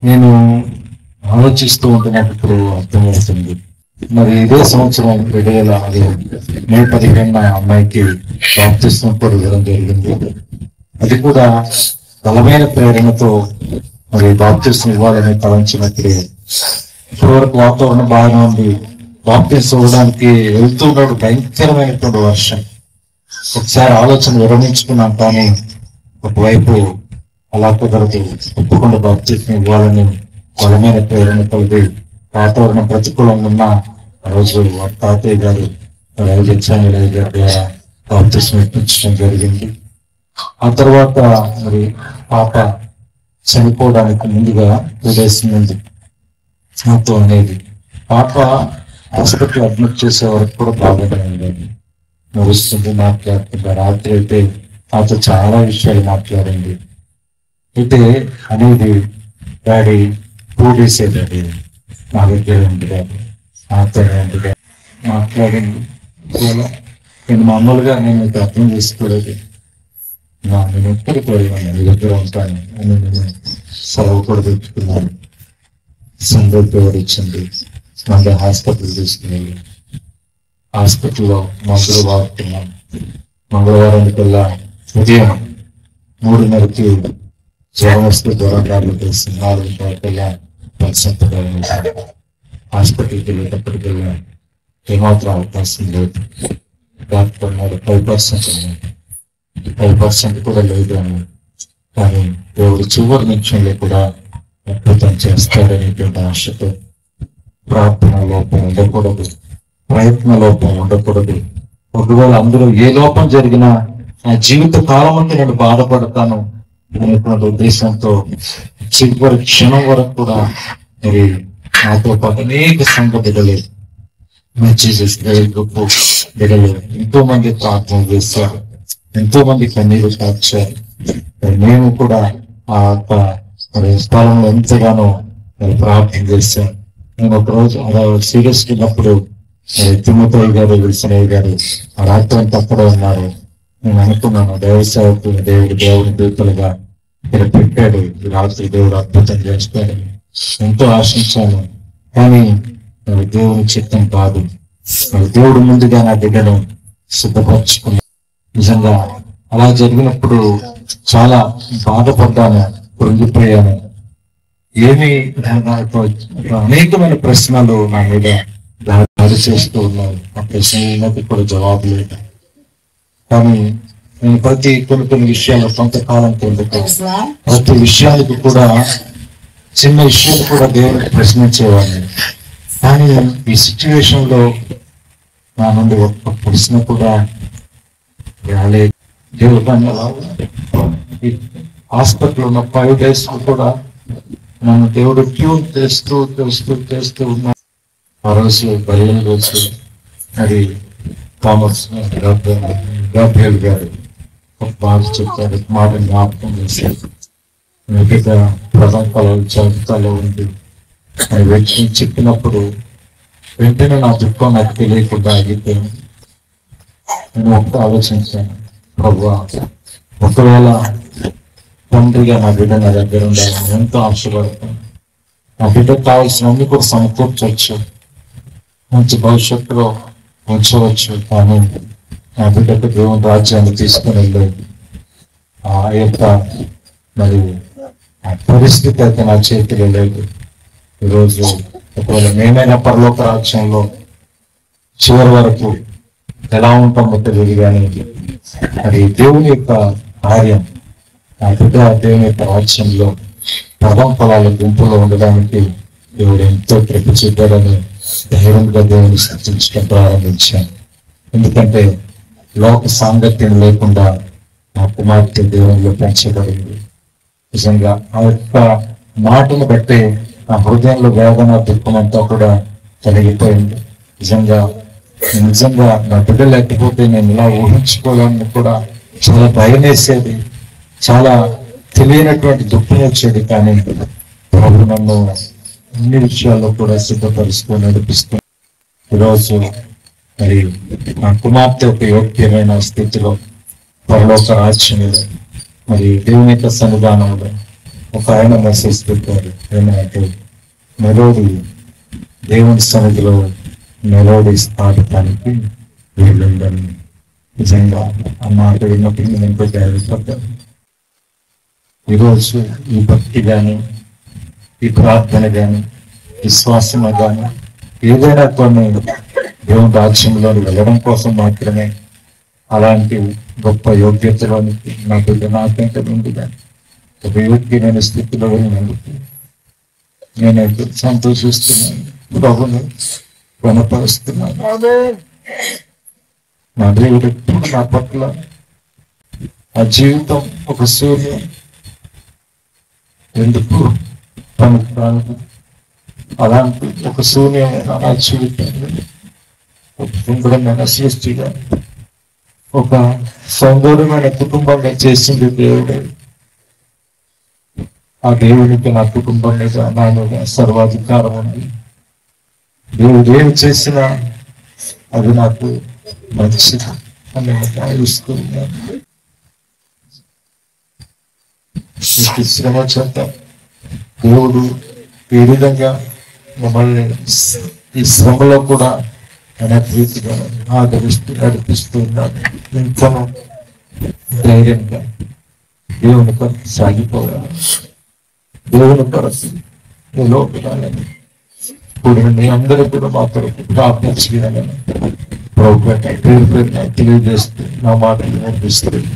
నేను ఆలోచిస్తూ ఉంటున్నప్పుడు అర్థమవుతుంది. మరి ఇదే సంవత్సరం 2006 మే 15 అమ్మాయికి బాప్తిస్మం కూడా ఇవ్వడం జరిగింది. అది కూడా బలమైన ప్రేరణతో మరి బాప్తిస్మం ఇవ్వాలని తలంచినప్పుడు ఇప్పటివరకు వాతావరణం బాగానే ఉంది. బాప్తిస్మం ఇవ్వడానికి వెళ్తున్నాడు, భయంకరమైనటువంటి వర్షం. ఒకసారి ఆలోచన విరమించుకున్నాం, కానీ ఒకవైపు అలా కుదరదు, తప్పకుండా బాప్తిస్మం ఇవ్వాలని బలమైన ప్రేరణ కలిగి వాతావరణం ప్రతికూలంగా ఉన్న ఆ రోజు తాతయ్య గారు గారి ద్వారా బాప్తిస్మం ఇప్పించడం జరిగింది. ఆ తర్వాత మరి పాప చనిపోవడానికి ముందుగా 2 days ముందు నాతో అనేది, పాప హాస్పిటల్ అడ్మిట్ చేసే వరకు కూడా బాగానే ఉండేది, నడుస్తుంది, మాట్లాడుతుంది. రాత్రి అయితే నాతో చాలా విషయాలు మాట్లాడింది. అయితే అనేది, డాడీ 2 days డాడీ నా దగ్గర ఉంది, డాడీ నాతోనే ఉంది డాడీ మాట్లాడింది. నేను మామూలుగా నేను అర్థం చేసుకోలేదు. నేను ఎక్కడికి వెళ్ళాను, నీ దగ్గర ఉంటాను అని నేను సెలవు కూడా పెట్టుకున్నాను. సందర్భ ఎవరు ఇచ్చింది, మళ్ళీ హాస్పిటల్ తీసుకుని హాస్పిటల్లో మందులు వాడుతున్నాను. మంగళవారానికి వెళ్ళా ఉదయం 3:30కి జ్వరం వస్తే జ్వరం తెలిసి 4:00 హాస్పిటల్కి వెళ్ళేటప్పటికి వెళ్ళా ఏమాత్రం అవకాశం లేదు. డాక్టర్ అన్నాడు 5% అన్నాడు. 5% కూడా లేదు అని. కానీ దేవుడు చివరి నిమిషంలో కూడా అద్భుతం చేస్తాడనేటువంటి ఆశతో ప్రార్థన లోపం ఉండకూడదు, ప్రయత్న లోపం ఉండకూడదు. ఒకవేళ అందులో ఏ లోపం జరిగినా నా జీవిత కాలం అంతా నేను బాధపడతాను అనేటువంటి ఉద్దేశంతో చివరి క్షణం వరకు కూడా మరి నాతో పాటు అనేక సంఘ బిడ్డలు, గొప్ప బిడ్డలు ఎంతో మంది ప్రార్థన చేశారు, ఎంతో మంది కన్నీరు కాచారు. మేము కూడా ఆ యొక్క మరి స్థలంలో ఎంతగానో ప్రార్థన చేశాను. నేను ఒకరోజు అలా సీరియస్ ఉన్నప్పుడు తిమ్మతయ్య గారు, విల్సనయ్య గారు ఆ రాత్రి అంతా అక్కడే ఉన్నారు. నేను అనుకున్నాను, దేవసేవకులు దేవుని దూతలుగా ఇక్కడ పెట్టాడు, ఈ రాత్రి దేవుడు అద్భుతం చేస్తాడని ఎంతో ఆశించాను. కానీ దేవుని చిత్తం కాదు. దేవుడు ముందుగా నా బిడ్డను సిద్ధపరచుకున్నాను. నిజంగా అలా జరిగినప్పుడు చాలా బాధపడ్డాను, కృంగిపోయాను. ఏమి అనేకమైన ప్రశ్నలు నా మీద దాడి చేస్తూ ఉన్నాయి. ఆ ప్రశ్నలకి కూడా జవాబు లేదు. కానీ నేను కొన్ని విషయాలు కొంతకాలం కిందట ప్రతి విషయానికి కూడా, చిన్న విషయాలు కూడా దేవుడిని ప్రశ్నించేవాడిని. కానీ ఈ సిచ్యువేషన్ లో నా నుండి ఒక్క ప్రశ్న కూడా రాలేదు. దేవుడు హాస్పిటల్ ఉన్న 5 days కూడా నన్ను దేవుడు ట్యూన్ చేస్తూ ఉన్నాడు. ఆ రోజు బయలు రోజు అది థామస్ గాబ్రియల్ గారు ఒక మాట చెప్పారు, మాట జ్ఞాపకం చేశారు. మిగతా ప్రథమ ఫలాలు జాబితాలో ఉంది అని వ్యక్తి చెప్పినప్పుడు వెంటనే నా దుఃఖం నాకు తెలియకుండా ఆగిపోయింది. నేను ఒక్క ఆలోచించాను, ప్రభువా ఒకవేళ తండ్రిగా నా బిడ్డ నా దగ్గర ఉండాలని ఎంతో ఆశపడతాను. నా బిడ్డకు కావాల్సినవన్నీ కూడా సమకూర్చవచ్చు, మంచి భవిష్యత్తులో ఉంచవచ్చు. కానీ నా బిడ్డకు దేవుని రాజ్యాన్ని తీసుకుని వెళ్ళలేదు. ఆ యొక్క మరి ఆ పరిస్థితి అయితే నా చేతిలో లేదు. ఈరోజు ఒకవేళ మేమైనా పరలోక రాజ్యంలో చివరి వరకు ఎలా ఉంటామో తెలియదు, కానీ అది దేవుని యొక్క కార్యం. ఆ బిడ్డ దేవుని యొక్క రాజ్యంలో ప్రథమ ఫలాల గుంపులో ఉండడానికి దేవుడు ఎంతో కృప చూపాడని ధైర్యంగా దేవుని స్థుతించడం ప్రారంభించాను. ఎందుకంటే లోక సాంగత్యం లేకుండా నా కుమార్తె దేవునిలో పెంచబడింది. నిజంగా ఆ యొక్క మాటను బట్టి నా హృదయంలో వేదన దుఃఖం అంతా కూడా తొలగిపోయింది. నిజంగా నా బిడ్డ లేకపోతే నేను ఇలా ఊహించుకోవాలని కూడా చాలా భయం వేసేది, చాలా తెలియనటువంటి దుఃఖం వచ్చేది. కానీ ప్రభు నన్ను అన్ని విషయాల్లో కూడా సిద్ధపరుస్తూ నడిపిస్తూ ఈరోజు మరి నా కుమార్తె ఒక యోగ్యమైన స్థితిలో పరలోక రాజ్యంలో మరి దేవుని యొక్క సన్నిధానంలో ఒక ఆయన మెసేజ్ పెట్టారు ఏమంటే, మెలోడీ దేవుని సన్నిధిలో మెలోడీ స్థాపడానికి వీళ్ళందరూ నిజంగా ఆ మాట విన్నప్పుడు నేను ఎంతో జాగ్రత్త. ఈరోజు ఈ భక్తి కానీ, ఈ ప్రార్థన కానీ, విశ్వాసము కానీ ఏదైనా కొన్ని దేవుని రాజ్యంలో వెళ్ళడం కోసం మాత్రమే అలాంటి గొప్ప యోగ్యతలోనికి నాకు నాకంటే ఉంది. కానీ ఒక యోగ్యమైన స్థితిలో వెళ్ళినందుకు నేనైతే సంతోషిస్తున్నాను, ప్రభుని గుణపరుస్తున్నాను. నా దేవుడు ఎప్పుడు నా పట్ల ఆ జీవితం ఒక సూర్యం ఎందుకు పనికి అలాంటి ఒక శూన్యమైన నా జీవితాన్ని ఒక సుందరమైన సృష్టిగా, ఒక సౌందర్యమైన కుటుంబంగా చేసింది దేవుడే. ఆ దేవునికి నా కుటుంబం మీద నా మీద సర్వాధికారం ఉంది. దేవుడు ఏమి చేసినా అది నాకు మంచిది అని భావిస్తున్నాను. శ్రమ చేత దేవుడు ఈ విధంగా మమ్మల్ని ఈ శ్రమలో కూడా రీతిగా ఆదరిస్తూ నడిపిస్తూ ఉన్నాను. ఇంకను ధైర్యంగా దేవుని కొరకు సాగిపోవాలి, దేవుని కొరకు లోపడాలని ఇప్పుడు మీ అందరూ కూడా మా కొరకు ప్రార్థించాలని ప్రభుత్వ పేరు తెలియజేస్తూ నా మాటలు నేర్పిస్తుంది.